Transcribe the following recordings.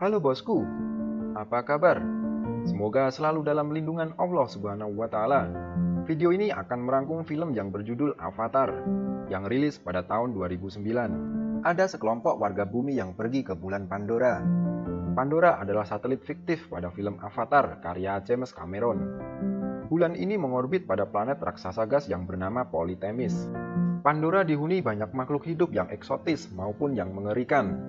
Halo bosku, apa kabar? Semoga selalu dalam lindungan Allah Subhanahu wa Ta'ala. Video ini akan merangkum film yang berjudul Avatar yang rilis pada tahun 2009. Ada sekelompok warga bumi yang pergi ke bulan Pandora. Pandora adalah satelit fiktif pada film Avatar karya James Cameron. Bulan ini mengorbit pada planet raksasa gas yang bernama Polytemis. Pandora dihuni banyak makhluk hidup yang eksotis maupun yang mengerikan.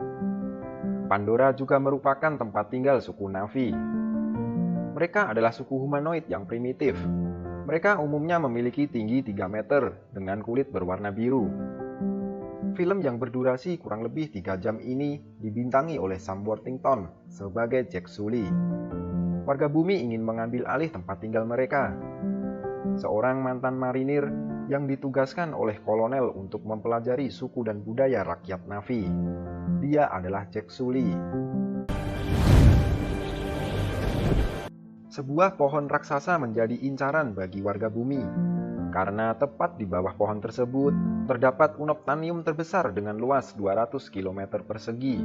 Pandora juga merupakan tempat tinggal suku Na'vi. Mereka adalah suku humanoid yang primitif. Mereka umumnya memiliki tinggi 3 meter dengan kulit berwarna biru. Film yang berdurasi kurang lebih 3 jam ini dibintangi oleh Sam Worthington sebagai Jack Sully. Warga bumi ingin mengambil alih tempat tinggal mereka. Seorang mantan marinir yang ditugaskan oleh kolonel untuk mempelajari suku dan budaya rakyat Na'vi. Dia adalah Jack Sully. Sebuah pohon raksasa menjadi incaran bagi warga bumi. Karena tepat di bawah pohon tersebut, terdapat unobtainium terbesar dengan luas 200 km persegi.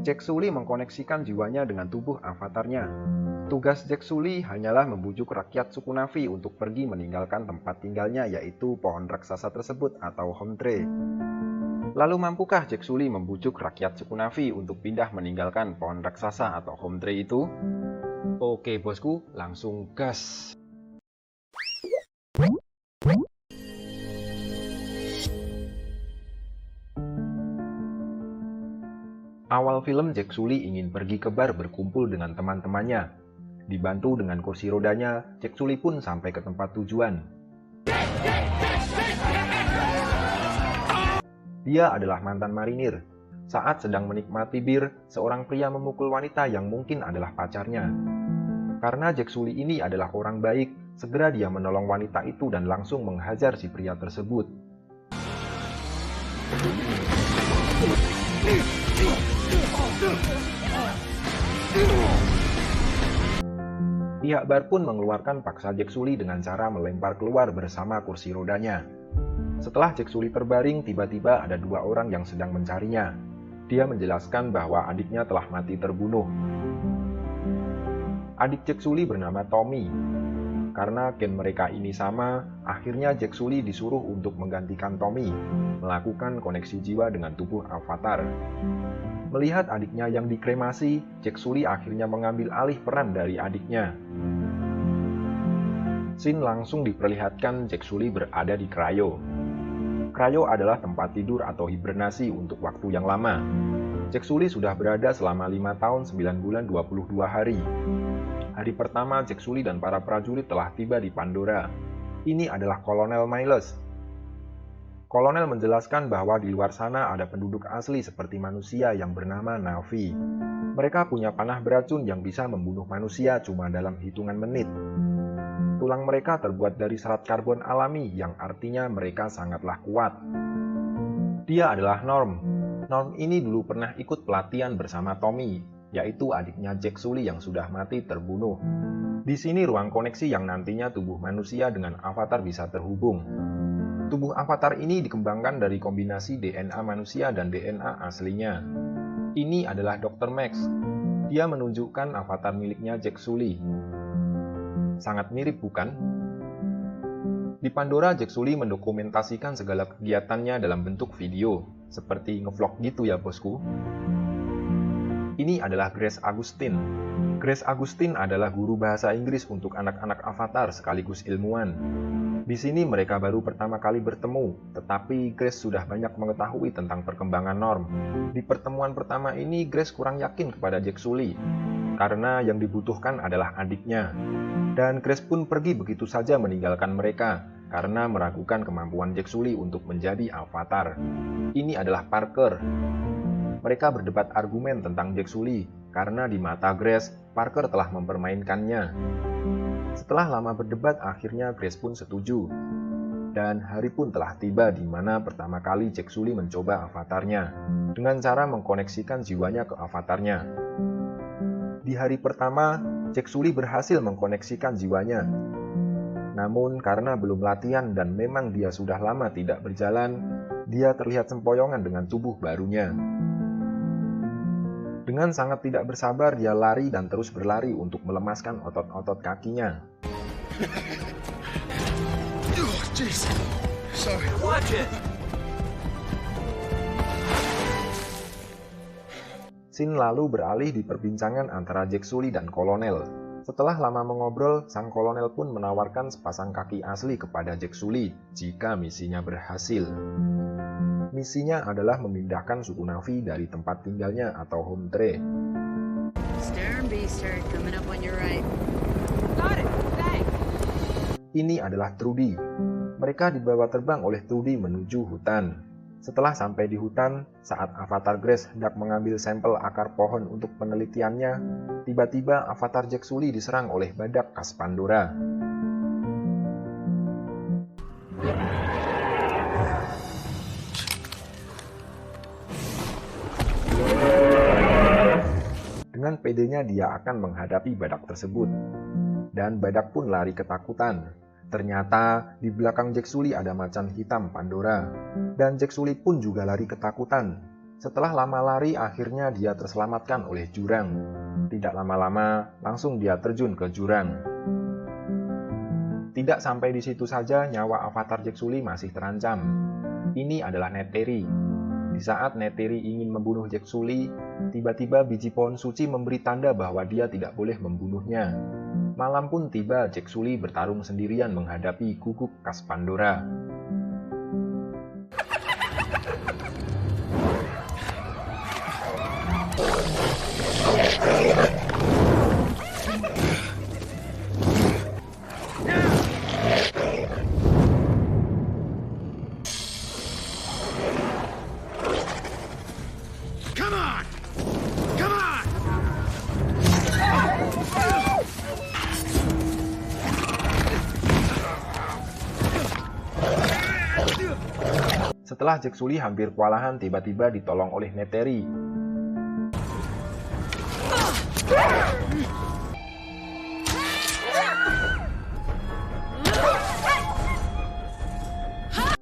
Jack Sully mengkoneksikan jiwanya dengan tubuh avatarnya. Tugas Jack Sully hanyalah membujuk rakyat suku Na'vi untuk pergi meninggalkan tempat tinggalnya, yaitu pohon raksasa tersebut atau home tree. Lalu mampukah Jack Sully membujuk rakyat suku Na'vi untuk pindah meninggalkan pohon raksasa atau home tree itu? Oke bosku, langsung gas! Awal film, Jack Sully ingin pergi ke bar berkumpul dengan teman-temannya. Dibantu dengan kursi rodanya, Jack Sully pun sampai ke tempat tujuan. Dia adalah mantan marinir. Saat sedang menikmati bir, seorang pria memukul wanita yang mungkin adalah pacarnya. Karena Jack Sully ini adalah orang baik, segera dia menolong wanita itu dan langsung menghajar si pria tersebut. Pihak bar pun mengeluarkan paksa Jack Sully dengan cara melempar keluar bersama kursi rodanya. Setelah Jack Sully terbaring, tiba-tiba ada 2 orang yang sedang mencarinya. Dia menjelaskan bahwa adiknya telah mati terbunuh. Adik Jack Sully bernama Tommy. Karena gen mereka ini sama, akhirnya Jack Sully disuruh untuk menggantikan Tommy, melakukan koneksi jiwa dengan tubuh avatar. Melihat adiknya yang dikremasi, Jack Sully akhirnya mengambil alih peran dari adiknya. Scene langsung diperlihatkan Jack Sully berada di cryo. Cryo adalah tempat tidur atau hibernasi untuk waktu yang lama. Jack Sully sudah berada selama 5 tahun 9 bulan 22 hari. Hari pertama, Jack Sully dan para prajurit telah tiba di Pandora. Ini adalah Kolonel Miles. Kolonel menjelaskan bahwa di luar sana ada penduduk asli seperti manusia yang bernama Na'vi. Mereka punya panah beracun yang bisa membunuh manusia cuma dalam hitungan menit. Tulang mereka terbuat dari serat karbon alami yang artinya mereka sangatlah kuat. Dia adalah Norm. Norm ini dulu pernah ikut pelatihan bersama Tommy, yaitu adiknya Jack Sully yang sudah mati terbunuh. Di sini ruang koneksi yang nantinya tubuh manusia dengan avatar bisa terhubung. Tubuh avatar ini dikembangkan dari kombinasi DNA manusia dan DNA aslinya. Ini adalah Dr. Max. Dia menunjukkan avatar miliknya Jack Sully. Sangat mirip bukan? Di Pandora, Jack Sully mendokumentasikan segala kegiatannya dalam bentuk video, seperti ngevlog gitu ya bosku. Ini adalah Grace Agustin. Grace Agustin adalah guru bahasa Inggris untuk anak-anak avatar sekaligus ilmuwan. Di sini mereka baru pertama kali bertemu, tetapi Grace sudah banyak mengetahui tentang perkembangan Norm. Di pertemuan pertama ini, Grace kurang yakin kepada Jack Sully, karena yang dibutuhkan adalah adiknya. Dan Grace pun pergi begitu saja meninggalkan mereka, karena meragukan kemampuan Jack Sully untuk menjadi avatar. Ini adalah Parker. Mereka berdebat argumen tentang Jack Sully, karena di mata Grace, Parker telah mempermainkannya. Setelah lama berdebat, akhirnya Grace pun setuju. Dan hari pun telah tiba di mana pertama kali Jack Sully mencoba avatarnya, dengan cara mengkoneksikan jiwanya ke avatarnya. Di hari pertama, Jack Sully berhasil mengkoneksikan jiwanya. Namun karena belum latihan dan memang dia sudah lama tidak berjalan, dia terlihat sempoyongan dengan tubuh barunya. Dengan sangat tidak bersabar, dia lari dan terus berlari untuk melemaskan otot-otot kakinya. Oh, jeez. Sorry. Watch it! Scene lalu beralih di perbincangan antara Jack Sully dan kolonel. Setelah lama mengobrol, sang kolonel pun menawarkan sepasang kaki asli kepada Jack Sully jika misinya berhasil. Misinya adalah memindahkan suku Na'vi dari tempat tinggalnya atau home tray. Stern Beaster coming up on your right. Got it! Thanks! Ini adalah Trudy. Mereka dibawa terbang oleh Trudy menuju hutan. Setelah sampai di hutan, saat Avatar Grace hendak mengambil sampel akar pohon untuk penelitiannya, tiba-tiba Avatar Jack Sully diserang oleh badak khas Pandora. Dengan pedenya dia akan menghadapi badak tersebut. Dan badak pun lari ketakutan. Ternyata di belakang Jack Sully ada macan hitam Pandora. Dan Jack Sully pun juga lari ketakutan. Setelah lama lari, akhirnya dia terselamatkan oleh jurang. Tidak lama-lama, langsung dia terjun ke jurang. Tidak sampai di situ saja, nyawa Avatar Jack Sully masih terancam. Ini adalah Neteri. Di saat Neteri ingin membunuh Jack Sully, tiba-tiba biji pohon suci memberi tanda bahwa dia tidak boleh membunuhnya. Malam pun tiba, Jack Sully bertarung sendirian menghadapi guguk khas Pandora. Come on! Come on! Setelah Jack Sully hampir kewalahan, tiba-tiba ditolong oleh Neteri.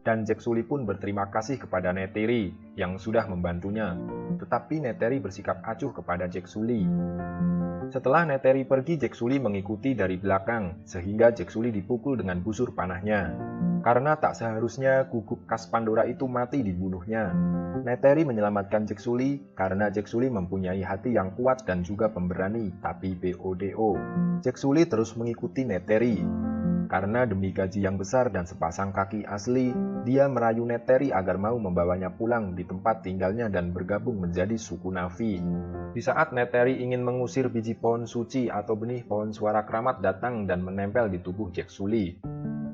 Dan Jack Sully pun berterima kasih kepada Neteri yang sudah membantunya. Tetapi Neteri bersikap acuh kepada Jack Sully. Setelah Neteri pergi, Jack Sully mengikuti dari belakang, sehingga Jack Sully dipukul dengan busur panahnya. Karena tak seharusnya guguk khas Pandora itu mati dibunuhnya. Neteri menyelamatkan Jack Sully karena Jack Sully mempunyai hati yang kuat dan juga pemberani, tapi BODO. Jack Sully terus mengikuti Neteri. Karena demi gaji yang besar dan sepasang kaki asli, dia merayu Neteri agar mau membawanya pulang di tempat tinggalnya dan bergabung menjadi suku Na'vi. Di saat Neteri ingin mengusir biji pohon suci atau benih pohon suara keramat datang dan menempel di tubuh Jack Sully,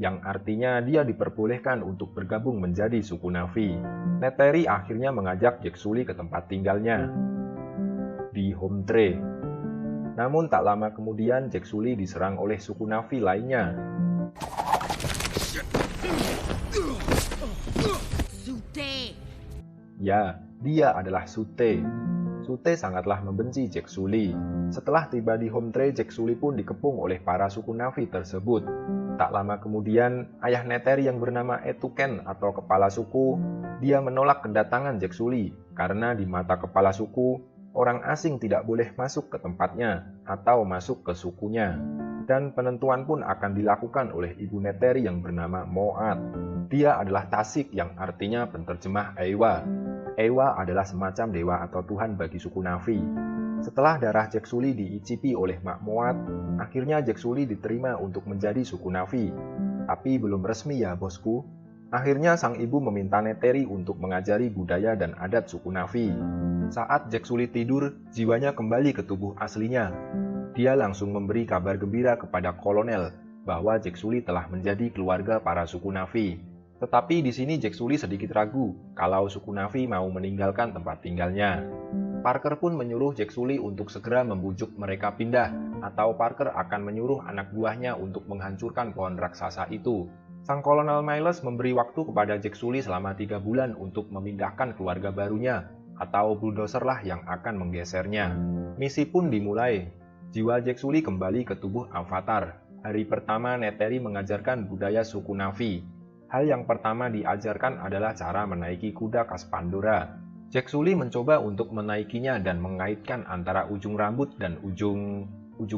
yang artinya dia diperbolehkan untuk bergabung menjadi suku Na'vi. Neteri akhirnya mengajak Jack Sully ke tempat tinggalnya di home tray. Namun tak lama kemudian Jack Sully diserang oleh suku Na'vi lainnya. Sute! Ya, dia adalah Sute. Sute sangatlah membenci Jack Sully. Setelah tiba di home tray, Jack Sully pun dikepung oleh para suku Na'vi tersebut. Tak lama kemudian, ayah Neteri yang bernama Etuken atau kepala suku, dia menolak kedatangan Jack Sully karena di mata kepala suku, orang asing tidak boleh masuk ke tempatnya atau masuk ke sukunya. Dan penentuan pun akan dilakukan oleh ibu Neteri yang bernama Moat. Dia adalah Tasik yang artinya penterjemah Eywa. Eywa adalah semacam dewa atau Tuhan bagi suku Na'vi. Setelah darah Jack Sully diicipi oleh Mak Moat, akhirnya Jack Sully diterima untuk menjadi suku Na'vi. Tapi belum resmi ya bosku. Akhirnya sang ibu meminta Neteri untuk mengajari budaya dan adat suku Na'vi. Saat Jack Sully tidur, jiwanya kembali ke tubuh aslinya. Dia langsung memberi kabar gembira kepada kolonel bahwa Jack Sully telah menjadi keluarga para suku Na'vi. Tetapi di sini Jack Sully sedikit ragu kalau suku Na'vi mau meninggalkan tempat tinggalnya. Parker pun menyuruh Jack Sully untuk segera membujuk mereka pindah, atau Parker akan menyuruh anak buahnya untuk menghancurkan pohon raksasa itu. Sang kolonel Miles memberi waktu kepada Jack Sully selama 3 bulan untuk memindahkan keluarga barunya, atau bulldozer lah yang akan menggesernya. Misi pun dimulai. Jiwa Jack Sully kembali ke tubuh Avatar. Hari pertama Neteri mengajarkan budaya suku Na'vi. Hal yang pertama diajarkan adalah cara menaiki kuda khas Pandora. Jack Sully mencoba untuk menaikinya dan mengaitkan antara ujung rambut dan ujung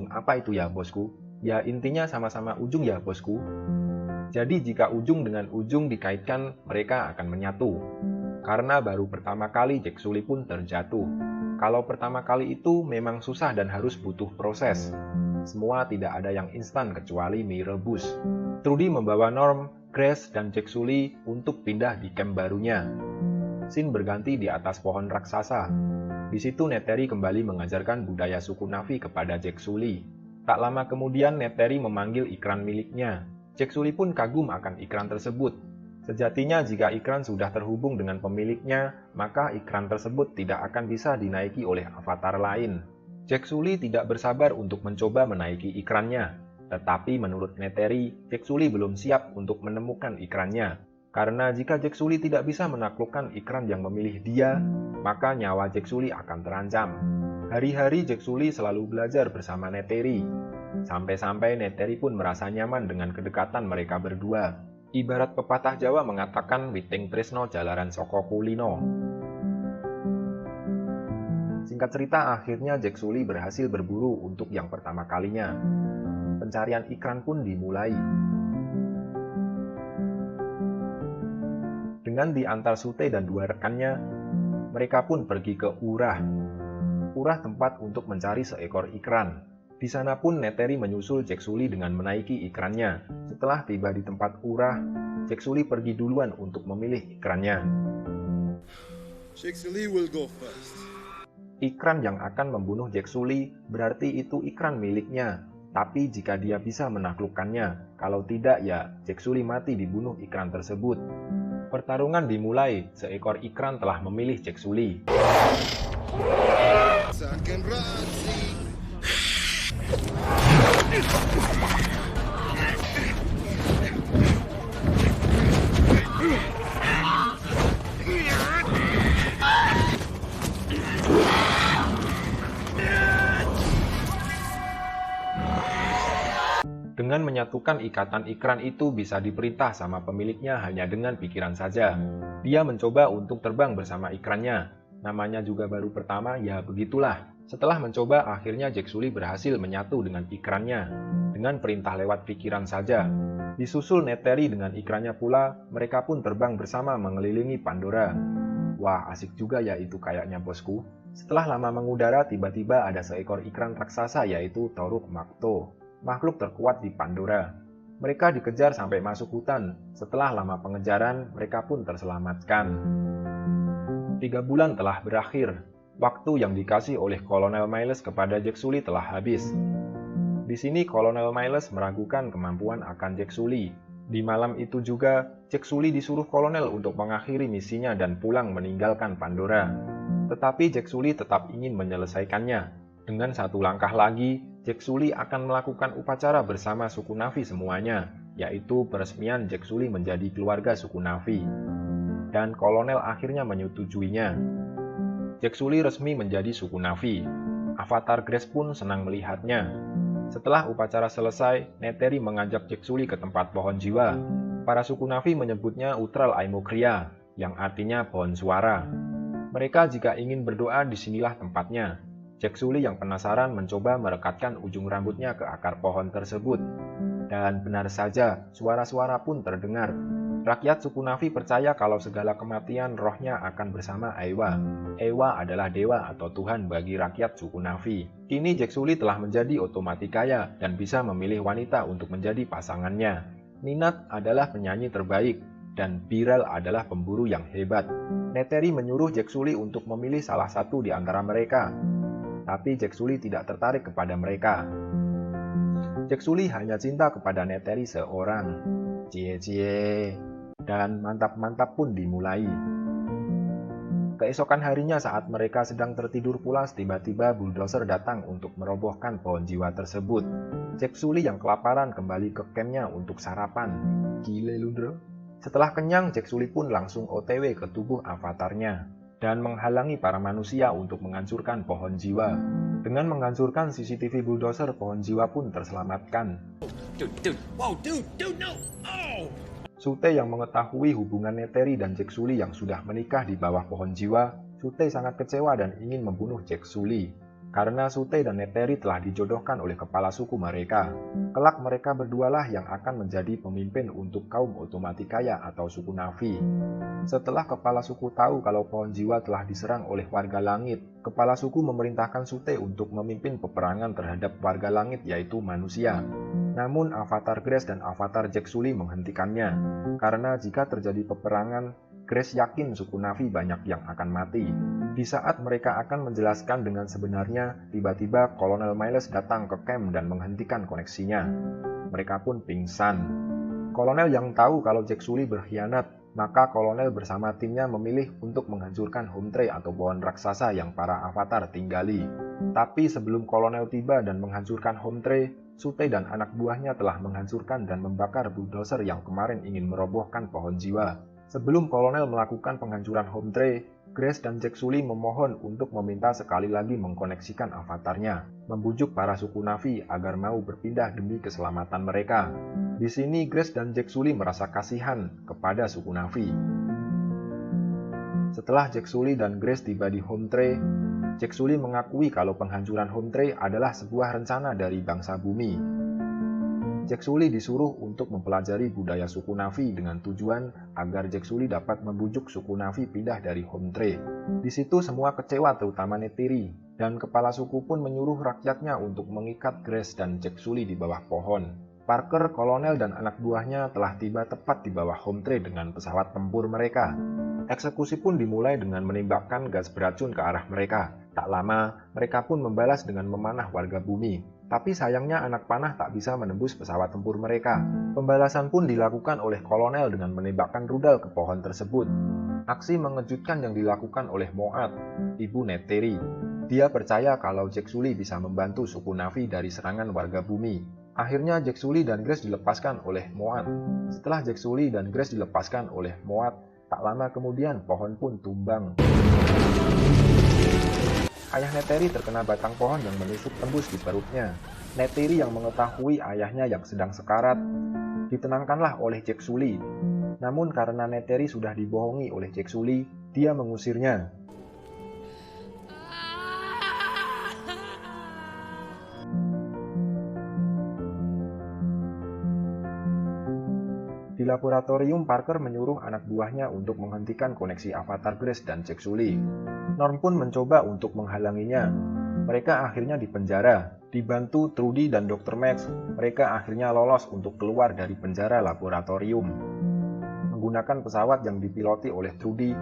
apa itu ya bosku? Ya intinya sama-sama ujung ya bosku. Jadi jika ujung dengan ujung dikaitkan, mereka akan menyatu. Karena baru pertama kali Jack Sully pun terjatuh. Kalau pertama kali itu memang susah dan harus butuh proses. Semua tidak ada yang instan kecuali mie rebus. Trudy membawa Norm, Grace, dan Jack Sully untuk pindah di camp barunya. Scene berganti di atas pohon raksasa. Di situ Neteri kembali mengajarkan budaya suku Na'vi kepada Jack Sully. Tak lama kemudian Neteri memanggil ikran miliknya. Jack Sully pun kagum akan ikran tersebut. Sejatinya jika ikran sudah terhubung dengan pemiliknya, maka ikran tersebut tidak akan bisa dinaiki oleh avatar lain. Jack Sully tidak bersabar untuk mencoba menaiki ikrannya. Tetapi menurut Neteri, Jack Sully belum siap untuk menemukan ikrannya. Karena jika Jack Sully tidak bisa menaklukkan ikran yang memilih dia, maka nyawa Jack Sully akan terancam. Hari-hari Jack Sully selalu belajar bersama Neteri. Sampai-sampai Neteri pun merasa nyaman dengan kedekatan mereka berdua. Ibarat pepatah Jawa mengatakan witing tresno jalaran saka kulino. Singkat cerita, akhirnya Jack Sully berhasil berburu untuk yang pertama kalinya. Pencarian ikran pun dimulai. Dengan diantar Sute dan dua rekannya, mereka pun pergi ke Urah. Urah tempat untuk mencari seekor ikran. Di sana pun Neteri menyusul Jack Sully dengan menaiki ikrannya. Setelah tiba di tempat Urah, Jack Sully pergi duluan untuk memilih ikrannya. Jack Sully will go first. Ikran yang akan membunuh Jack Sully berarti itu ikran miliknya. Tapi jika dia bisa menaklukkannya, kalau tidak ya Jack Sully mati dibunuh ikran tersebut. Pertarungan dimulai, seekor ikran telah memilih Jack Sully. Second Razi. Dengan menyatukan ikatan ikran itu bisa diperintah sama pemiliknya hanya dengan pikiran saja. Dia mencoba untuk terbang bersama ikrannya. Namanya juga baru pertama, ya begitulah. Setelah mencoba, akhirnya Jack Sully berhasil menyatu dengan ikrannya. Dengan perintah lewat pikiran saja. Disusul Neteri dengan ikrannya pula, mereka pun terbang bersama mengelilingi Pandora. Wah, asik juga ya itu kayaknya bosku. Setelah lama mengudara, tiba-tiba ada seekor ikran raksasa yaitu Toruk Makto. Makhluk terkuat di Pandora. Mereka dikejar sampai masuk hutan. Setelah lama pengejaran, mereka pun terselamatkan. 3 bulan telah berakhir. Waktu yang dikasih oleh Kolonel Miles kepada Jack Sully telah habis. Di sini Kolonel Miles meragukan kemampuan akan Jack Sully. Di malam itu juga, Jack Sully disuruh Kolonel untuk mengakhiri misinya dan pulang meninggalkan Pandora. Tetapi Jack Sully tetap ingin menyelesaikannya. Dengan satu langkah lagi, Jack Sully akan melakukan upacara bersama suku Na'vi semuanya, yaitu peresmian Jack Sully menjadi keluarga suku Na'vi. Dan Kolonel akhirnya menyetujuinya. Jack Sully resmi menjadi suku Na'vi. Avatar Grace pun senang melihatnya. Setelah upacara selesai, Neteri mengajak Jack Sully ke tempat pohon jiwa. Para suku Na'vi menyebutnya Utral Aimokria, yang artinya pohon suara. Mereka jika ingin berdoa disinilah tempatnya. Jack Sully yang penasaran mencoba merekatkan ujung rambutnya ke akar pohon tersebut. Dan benar saja, suara-suara pun terdengar. Rakyat suku Na'vi percaya kalau segala kematian rohnya akan bersama Eywa. Eywa adalah dewa atau Tuhan bagi rakyat suku Na'vi. Kini Jack Sully telah menjadi otomatikaya dan bisa memilih wanita untuk menjadi pasangannya. Ninat adalah penyanyi terbaik, dan Biral adalah pemburu yang hebat. Neteri menyuruh Jack Sully untuk memilih salah satu di antara mereka. Tapi Jack Sully tidak tertarik kepada mereka. Jack Sully hanya cinta kepada Neteri seorang. Cie-cie. Dan mantap-mantap pun dimulai. Keesokan harinya saat mereka sedang tertidur pulas, tiba-tiba bulldozer datang untuk merobohkan pohon jiwa tersebut. Jack Sully yang kelaparan kembali ke campnya untuk sarapan. Gile lundro. Setelah kenyang, Jack Sully pun langsung OTW ke tubuh avatarnya dan menghalangi para manusia untuk menghancurkan pohon jiwa. Dengan menghancurkan CCTV bulldozer, pohon jiwa pun terselamatkan. Dude, no! Oh! Sute yang mengetahui hubungan Neteri dan Jack Sully yang sudah menikah di bawah pohon jiwa, Sute sangat kecewa dan ingin membunuh Jack Sully. Karena Sute dan Neteri telah dijodohkan oleh kepala suku mereka. Kelak mereka berdualah yang akan menjadi pemimpin untuk kaum Otomatikaya atau suku Na'vi. Setelah kepala suku tahu kalau pohon jiwa telah diserang oleh warga langit, kepala suku memerintahkan Sute untuk memimpin peperangan terhadap warga langit yaitu manusia. Namun Avatar Grace dan Avatar Jack Sully menghentikannya. Karena jika terjadi peperangan, Grace yakin suku Na'vi banyak yang akan mati. Di saat mereka akan menjelaskan dengan sebenarnya, tiba-tiba Kolonel Miles datang ke camp dan menghentikan koneksinya. Mereka pun pingsan. Kolonel yang tahu kalau Jack Sully berkhianat, maka kolonel bersama timnya memilih untuk menghancurkan home tree atau pohon raksasa yang para avatar tinggali. Tapi sebelum kolonel tiba dan menghancurkan home tree, Sute dan anak buahnya telah menghancurkan dan membakar bulldozer yang kemarin ingin merobohkan pohon jiwa. Sebelum kolonel melakukan penghancuran home tree, Grace dan Jack Sully memohon untuk meminta sekali lagi mengkoneksikan avatarnya, membujuk para suku Na'vi agar mau berpindah demi keselamatan mereka. Di sini Grace dan Jack Sully merasa kasihan kepada suku Na'vi. Setelah Jack Sully dan Grace tiba di home tree, Jack Sully mengakui kalau penghancuran home tree adalah sebuah rencana dari bangsa bumi. Jack Sully disuruh untuk mempelajari budaya suku Na'vi dengan tujuan agar Jack Sully dapat membujuk suku Na'vi pindah dari home tree. Di situ semua kecewa terutama Neteri, dan kepala suku pun menyuruh rakyatnya untuk mengikat Grace dan Jack Sully di bawah pohon. Parker, kolonel, dan anak buahnya telah tiba tepat di bawah home tree dengan pesawat tempur mereka. Eksekusi pun dimulai dengan menembakkan gas beracun ke arah mereka. Tak lama, mereka pun membalas dengan memanah warga bumi. Tapi sayangnya anak panah tak bisa menembus pesawat tempur mereka. Pembalasan pun dilakukan oleh kolonel dengan menembakkan rudal ke pohon tersebut. Aksi mengejutkan yang dilakukan oleh Moat, ibu Neteri. Dia percaya kalau Jack Sully bisa membantu suku Na'vi dari serangan warga bumi. Akhirnya Jack Sully dan Grace dilepaskan oleh Moat. Setelah Jack Sully dan Grace dilepaskan oleh Moat, tak lama kemudian pohon pun tumbang. Ayah Neteri terkena batang pohon yang menusuk tembus di perutnya. Neteri yang mengetahui ayahnya yang sedang sekarat, ditenangkanlah oleh Jack Sully. Namun karena Neteri sudah dibohongi oleh Jack Sully, dia mengusirnya. Di laboratorium, Parker menyuruh anak buahnya untuk menghentikan koneksi avatar Grace dan Jack Sully. Norm pun mencoba untuk menghalanginya. Mereka akhirnya dipenjara. Dibantu Trudy dan Dr. Max, mereka akhirnya lolos untuk keluar dari penjara laboratorium. Menggunakan pesawat yang dipiloti oleh Trudy,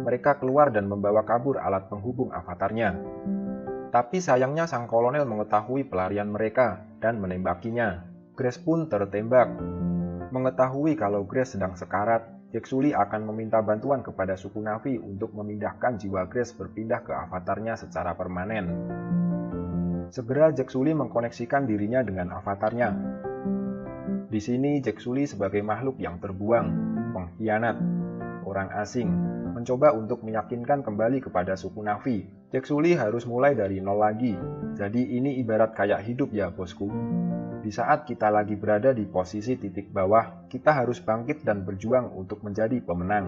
mereka keluar dan membawa kabur alat penghubung avatarnya. Tapi sayangnya sang kolonel mengetahui pelarian mereka dan menembakinya. Grace pun tertembak. Mengetahui kalau Grace sedang sekarat, Jack Sully akan meminta bantuan kepada suku Na'vi untuk memindahkan jiwa Grace berpindah ke avatarnya secara permanen. Segera Jack Sully mengkoneksikan dirinya dengan avatarnya. Di sini Jack Sully sebagai makhluk yang terbuang, pengkhianat, orang asing, mencoba untuk meyakinkan kembali kepada suku Na'vi. Jack Sully harus mulai dari nol lagi. Jadi ini ibarat kayak hidup ya bosku. Di saat kita lagi berada di posisi titik bawah, kita harus bangkit dan berjuang untuk menjadi pemenang.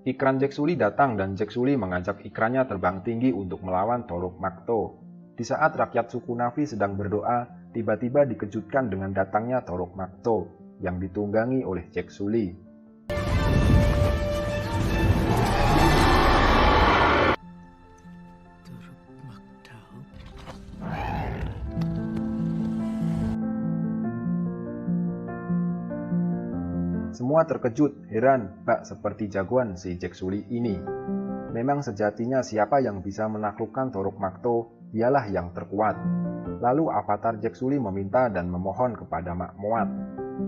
Ikran Jack Sully datang dan Jack Sully mengajak ikrannya terbang tinggi untuk melawan Toruk Makto. Di saat rakyat suku Na'vi sedang berdoa, tiba-tiba dikejutkan dengan datangnya Toruk Makto yang ditunggangi oleh Jack Sully. Semua terkejut, heran, bak seperti jagoan si Jack Sully ini. Memang sejatinya siapa yang bisa menaklukkan Toruk Makto, dialah yang terkuat. Lalu avatar Jack Sully meminta dan memohon kepada Mak Moat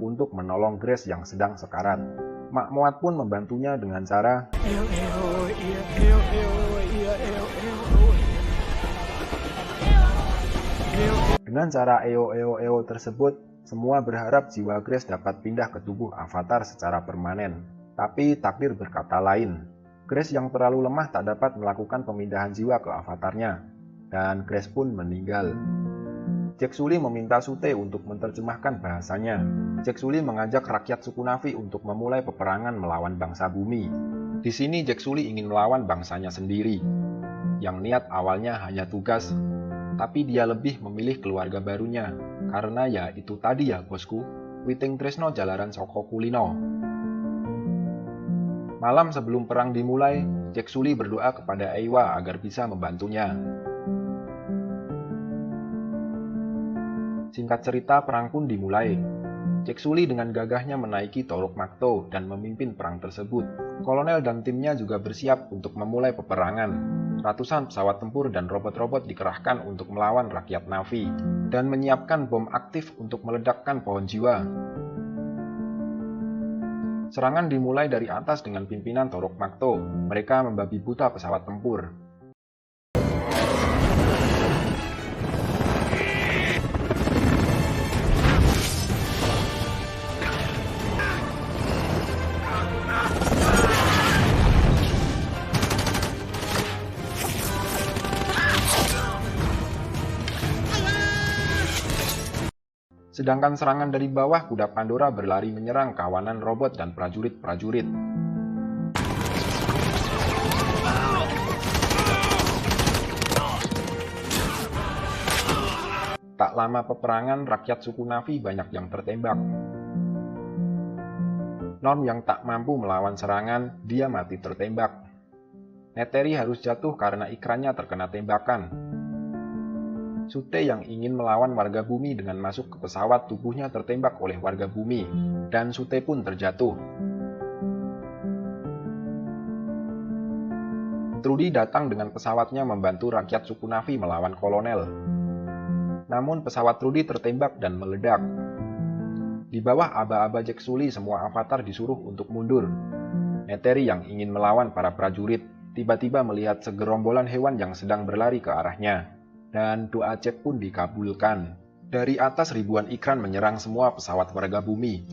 untuk menolong Grace yang sedang sekarat. Mak Moat pun membantunya dengan cara Dengan cara EO tersebut, semua berharap jiwa Grace dapat pindah ke tubuh avatar secara permanen. Tapi takdir berkata lain. Grace yang terlalu lemah tak dapat melakukan pemindahan jiwa ke avatarnya. Dan Grace pun meninggal. Jack Sully meminta Sute untuk menerjemahkan bahasanya. Jack Sully mengajak rakyat suku Na'vi untuk memulai peperangan melawan bangsa bumi. Di sini Jack Sully ingin melawan bangsanya sendiri, yang niat awalnya hanya tugas, tapi dia lebih memilih keluarga barunya, karena ya itu tadi ya bosku, Witing Tresno jalaran soko kulino. Malam sebelum perang dimulai, Jack Sully berdoa kepada Eywa agar bisa membantunya. Singkat cerita, perang pun dimulai. Jack Sully dengan gagahnya menaiki Toruk Makto dan memimpin perang tersebut. Kolonel dan timnya juga bersiap untuk memulai peperangan. Ratusan pesawat tempur dan robot-robot dikerahkan untuk melawan rakyat Na'vi dan menyiapkan bom aktif untuk meledakkan pohon jiwa. Serangan dimulai dari atas dengan pimpinan Toruk Makto. Mereka membabi buta pesawat tempur. Sedangkan serangan dari bawah, kuda Pandora berlari menyerang kawanan robot dan prajurit-prajurit. Tak lama peperangan, rakyat suku Na'vi banyak yang tertembak. Norm yang tak mampu melawan serangan, dia mati tertembak. Neteri harus jatuh karena ikrannya terkena tembakan. Sute yang ingin melawan warga bumi dengan masuk ke pesawat, tubuhnya tertembak oleh warga bumi, dan Sute pun terjatuh. Trudy datang dengan pesawatnya membantu rakyat suku Na'vi melawan kolonel. Namun pesawat Trudy tertembak dan meledak. Di bawah aba-aba Jack Sully, semua avatar disuruh untuk mundur. Neteri yang ingin melawan para prajurit, tiba-tiba melihat segerombolan hewan yang sedang berlari ke arahnya. Dan doa Jack pun dikabulkan. Dari atas ribuan ikran menyerang semua pesawat warga bumi.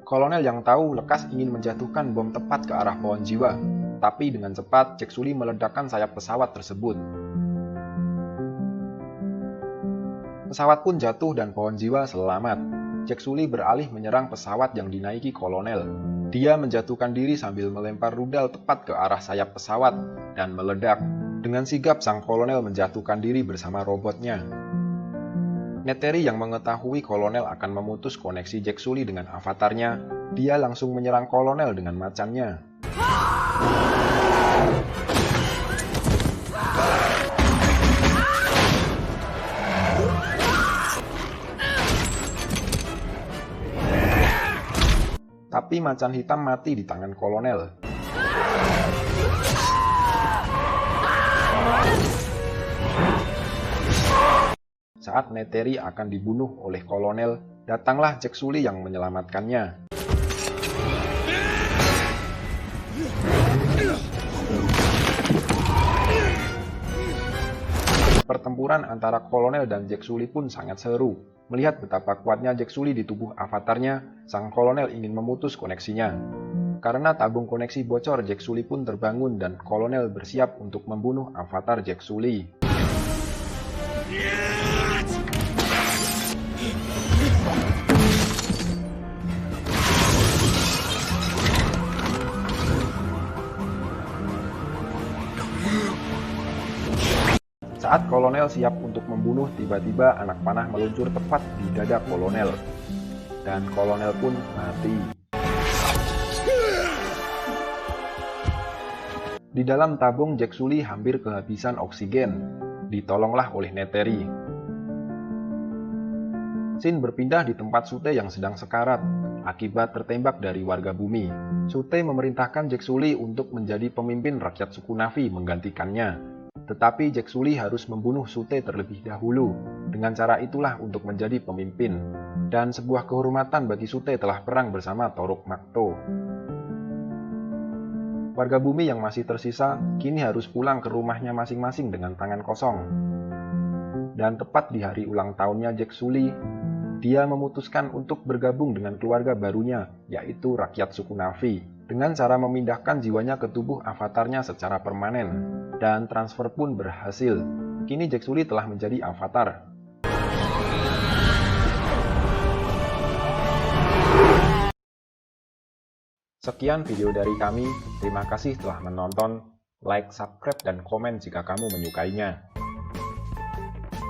Kolonel yang tahu lekas ingin menjatuhkan bom tepat ke arah pohon jiwa. Tapi dengan cepat Jack Sully meledakkan sayap pesawat tersebut. Pesawat pun jatuh dan pohon jiwa selamat. Jack Sully beralih menyerang pesawat yang dinaiki kolonel. Dia menjatuhkan diri sambil melempar rudal tepat ke arah sayap pesawat dan meledak. Dengan sigap sang kolonel menjatuhkan diri bersama robotnya. Neteri yang mengetahui kolonel akan memutus koneksi Jack Sully dengan avatarnya, dia langsung menyerang kolonel dengan macannya. Tapi macan hitam mati di tangan kolonel. Saat Neteri akan dibunuh oleh kolonel, datanglah Jack Sully yang menyelamatkannya. Pertempuran antara kolonel dan Jack Sully pun sangat seru. Melihat betapa kuatnya Jack Sully di tubuh avatarnya, sang kolonel ingin memutus koneksinya. Karena tabung koneksi bocor, Jack Sully pun terbangun dan kolonel bersiap untuk membunuh avatar Jack Sully. Saat kolonel siap untuk membunuh, tiba-tiba anak panah meluncur tepat di dada kolonel. Dan kolonel pun mati. Di dalam tabung, Jack Sully hampir kehabisan oksigen. Ditolonglah oleh Neteri. Scene berpindah di tempat Sute yang sedang sekarat, akibat tertembak dari warga bumi. Sute memerintahkan Jack Sully untuk menjadi pemimpin rakyat suku Na'vi menggantikannya. Tetapi Jack Sully harus membunuh Sute terlebih dahulu. Dengan cara itulah untuk menjadi pemimpin. Dan sebuah kehormatan bagi Sute telah perang bersama Toruk Makto. Warga bumi yang masih tersisa kini harus pulang ke rumahnya masing-masing dengan tangan kosong. Dan tepat di hari ulang tahunnya Jack Sully, dia memutuskan untuk bergabung dengan keluarga barunya, yaitu rakyat suku Na'vi, dengan cara memindahkan jiwanya ke tubuh avatarnya secara permanen. Dan transfer pun berhasil. Kini Jack Sully telah menjadi avatar. Sekian video dari kami, terima kasih telah menonton, like, subscribe, dan komen jika kamu menyukainya.